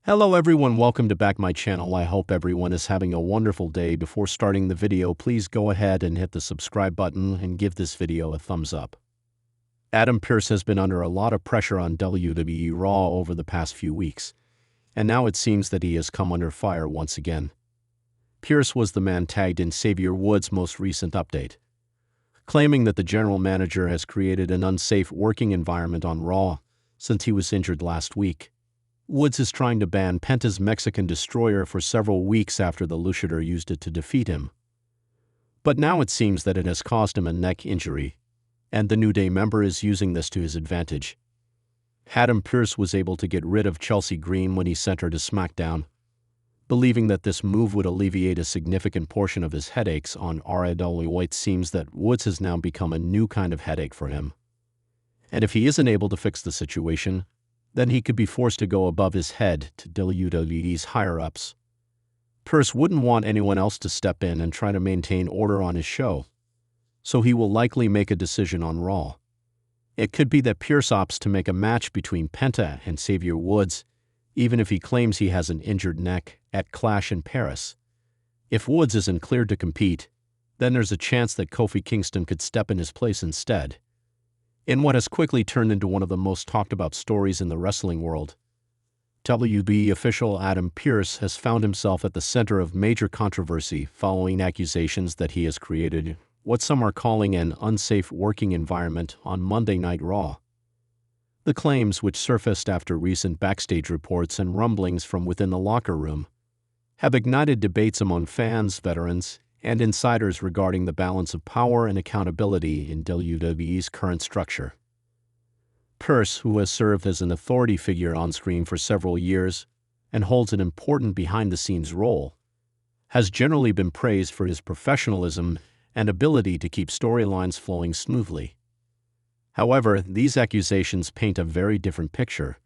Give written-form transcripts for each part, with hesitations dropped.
Hello everyone, welcome to back my channel. I hope everyone is having a wonderful day. Before starting the video, please go ahead and hit the subscribe button and give this video a thumbs up. Adam Pearce has been under a lot of pressure on WWE Raw over the past few weeks, and now it seems that he has come under fire once again. Pearce was the man tagged in Xavier Woods' most recent update, claiming that the general manager has created an unsafe working environment on Raw since he was injured last week. Woods is trying to ban Penta's Mexican Destroyer for several weeks after the luchador used it to defeat him. But now it seems that it has caused him a neck injury, and the New Day member is using this to his advantage. Adam Pearce was able to get rid of Chelsea Green when he sent her to SmackDown, believing that this move would alleviate a significant portion of his headaches on RAW. It seems that Woods has now become a new kind of headache for him. And if he isn't able to fix the situation, then he could be forced to go above his head to WWE's higher-ups. Pearce wouldn't want anyone else to step in and try to maintain order on his show, so he will likely make a decision on Raw. It could be that Pearce opts to make a match between Penta and Xavier Woods, even if he claims he has an injured neck, at Clash in Paris. If Woods isn't cleared to compete, then there's a chance that Kofi Kingston could step in his place instead. In what has quickly turned into one of the most talked-about stories in the wrestling world, WWE official Adam Pearce has found himself at the center of major controversy following accusations that he has created what some are calling an unsafe working environment on Monday Night Raw. The claims, which surfaced after recent backstage reports and rumblings from within the locker room, have ignited debates among fans, veterans, and insiders regarding the balance of power and accountability in WWE's current structure. Pearce, who has served as an authority figure on screen for several years and holds an important behind-the-scenes role, has generally been praised for his professionalism and ability to keep storylines flowing smoothly. However, these accusations paint a very different picture,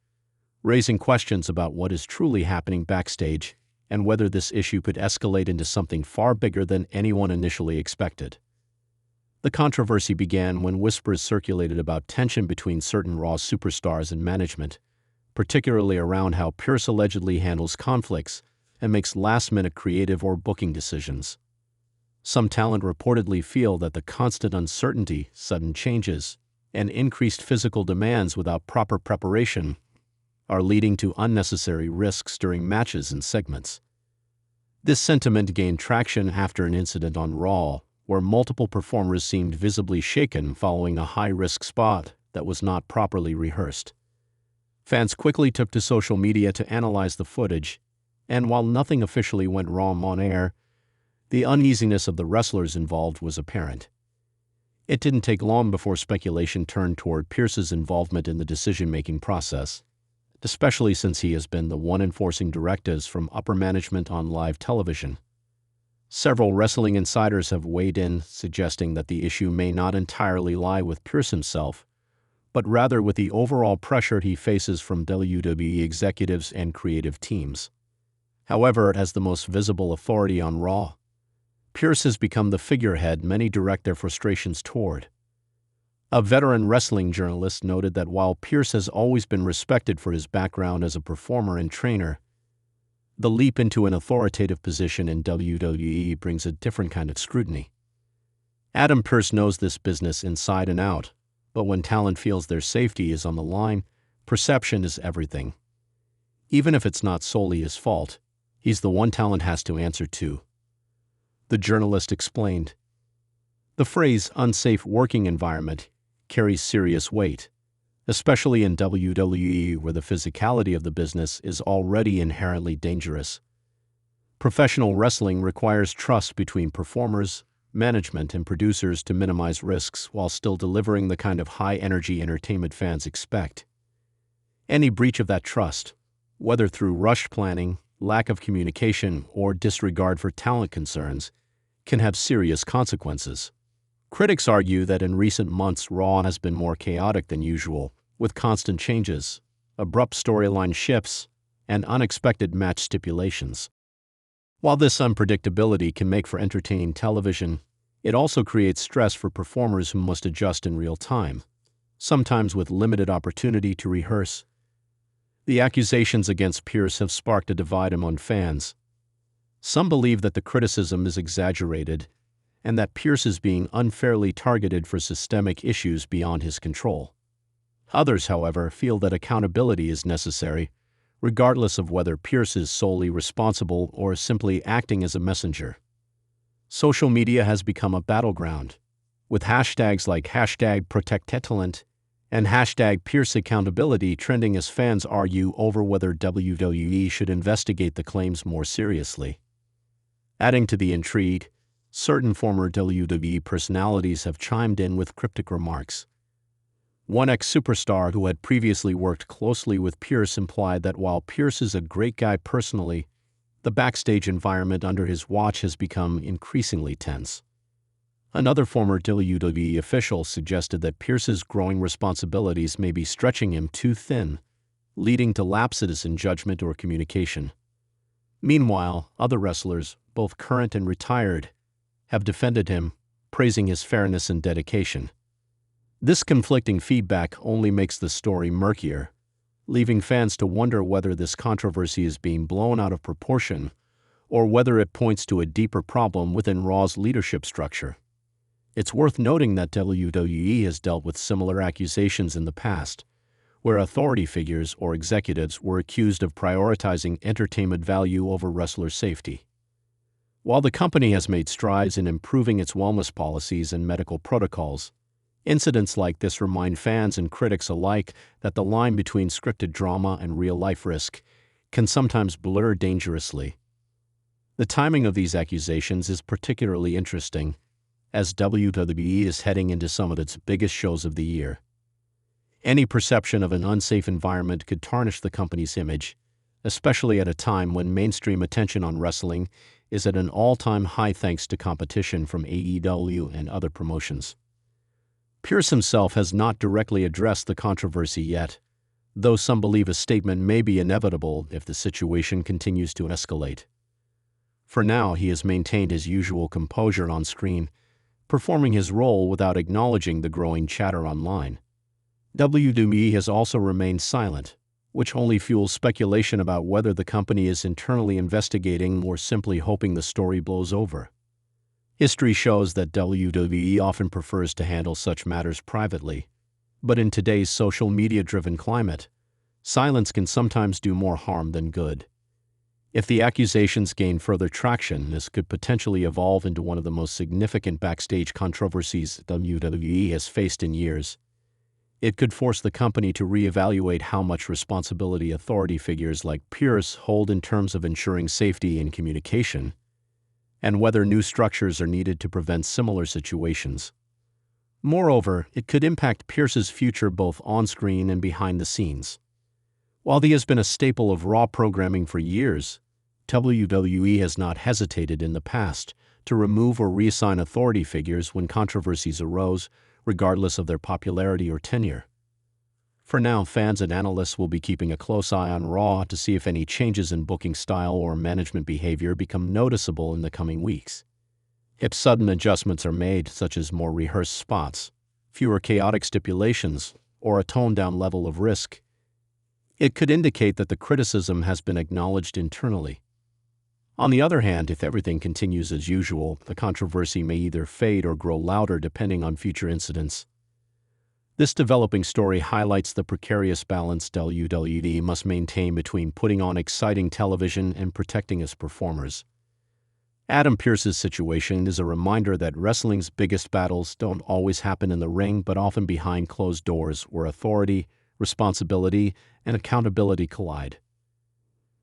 raising questions about what is truly happening backstage and whether this issue could escalate into something far bigger than anyone initially expected. The controversy began when whispers circulated about tension between certain Raw superstars and management, particularly around how Pearce allegedly handles conflicts and makes last-minute creative or booking decisions. Some talent reportedly feel that the constant uncertainty, sudden changes, and increased physical demands without proper preparation are leading to unnecessary risks during matches and segments. This sentiment gained traction after an incident on Raw, where multiple performers seemed visibly shaken following a high-risk spot that was not properly rehearsed. Fans quickly took to social media to analyze the footage, and while nothing officially went wrong on air, the uneasiness of the wrestlers involved was apparent. It didn't take long before speculation turned toward Pearce's involvement in the decision-making process, especially since he has been the one enforcing directives from upper management on live television. Several wrestling insiders have weighed in, suggesting that the issue may not entirely lie with Pearce himself, but rather with the overall pressure he faces from WWE executives and creative teams. However, as the most visible authority on Raw, Pearce has become the figurehead many direct their frustrations toward. A veteran wrestling journalist noted that while Pearce has always been respected for his background as a performer and trainer, the leap into an authoritative position in WWE brings a different kind of scrutiny. Adam Pearce knows this business inside and out, but when talent feels their safety is on the line, perception is everything. Even if it's not solely his fault, he's the one talent has to answer to. The journalist explained. The phrase unsafe working environment carries serious weight, especially in WWE where the physicality of the business is already inherently dangerous. Professional wrestling requires trust between performers, management, and producers to minimize risks while still delivering the kind of high-energy entertainment fans expect. Any breach of that trust, whether through rushed planning, lack of communication, or disregard for talent concerns, can have serious consequences. Critics argue that in recent months Raw has been more chaotic than usual, with constant changes, abrupt storyline shifts, and unexpected match stipulations. While this unpredictability can make for entertaining television, it also creates stress for performers who must adjust in real time, sometimes with limited opportunity to rehearse. The accusations against Pearce have sparked a divide among fans. Some believe that the criticism is exaggerated and that Pearce is being unfairly targeted for systemic issues beyond his control. Others, however, feel that accountability is necessary, regardless of whether Pearce is solely responsible or simply acting as a messenger. Social media has become a battleground, with hashtags like #ProtectTalent and #PearceAccountability trending as fans argue over whether WWE should investigate the claims more seriously. Adding to the intrigue, certain former WWE personalities have chimed in with cryptic remarks. One ex-superstar who had previously worked closely with Pearce implied that while Pearce is a great guy personally, the backstage environment under his watch has become increasingly tense. Another former WWE official suggested that Pearce's growing responsibilities may be stretching him too thin, leading to lapses in judgment or communication. Meanwhile, other wrestlers, both current and retired, have defended him, praising his fairness and dedication. This conflicting feedback only makes the story murkier, leaving fans to wonder whether this controversy is being blown out of proportion or whether it points to a deeper problem within Raw's leadership structure. It's worth noting that WWE has dealt with similar accusations in the past, where authority figures or executives were accused of prioritizing entertainment value over wrestler safety. While the company has made strides in improving its wellness policies and medical protocols, incidents like this remind fans and critics alike that the line between scripted drama and real-life risk can sometimes blur dangerously. The timing of these accusations is particularly interesting, as WWE is heading into some of its biggest shows of the year. Any perception of an unsafe environment could tarnish the company's image, especially at a time when mainstream attention on wrestling is at an all-time high thanks to competition from AEW and other promotions. Pearce himself has not directly addressed the controversy yet, though some believe a statement may be inevitable if the situation continues to escalate. For now, he has maintained his usual composure on screen, performing his role without acknowledging the growing chatter online. WWE has also remained silent, which only fuels speculation about whether the company is internally investigating or simply hoping the story blows over. History shows that WWE often prefers to handle such matters privately, but in today's social media-driven climate, silence can sometimes do more harm than good. If the accusations gain further traction, this could potentially evolve into one of the most significant backstage controversies WWE has faced in years. It could force the company to reevaluate how much responsibility authority figures like Pearce hold in terms of ensuring safety and communication, and whether new structures are needed to prevent similar situations. Moreover, it could impact Pearce's future both on-screen and behind the scenes. While he has been a staple of Raw programming for years, WWE has not hesitated in the past to remove or reassign authority figures when controversies arose, regardless of their popularity or tenure. For now, fans and analysts will be keeping a close eye on Raw to see if any changes in booking style or management behavior become noticeable in the coming weeks. If sudden adjustments are made, such as more rehearsed spots, fewer chaotic stipulations, or a toned-down level of risk, it could indicate that the criticism has been acknowledged internally. On the other hand, if everything continues as usual, the controversy may either fade or grow louder depending on future incidents. This developing story highlights the precarious balance WWE must maintain between putting on exciting television and protecting its performers. Adam Pearce's situation is a reminder that wrestling's biggest battles don't always happen in the ring but often behind closed doors where authority, responsibility, and accountability collide.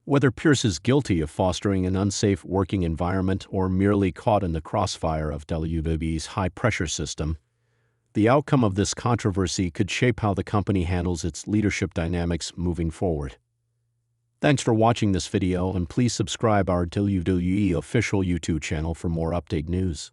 Whether Pearce is guilty of fostering an unsafe working environment or merely caught in the crossfire of WWE's high-pressure system, the outcome of this controversy could shape how the company handles its leadership dynamics moving forward. Thanks for watching this video, and please subscribe our WWE official YouTube channel for more update news.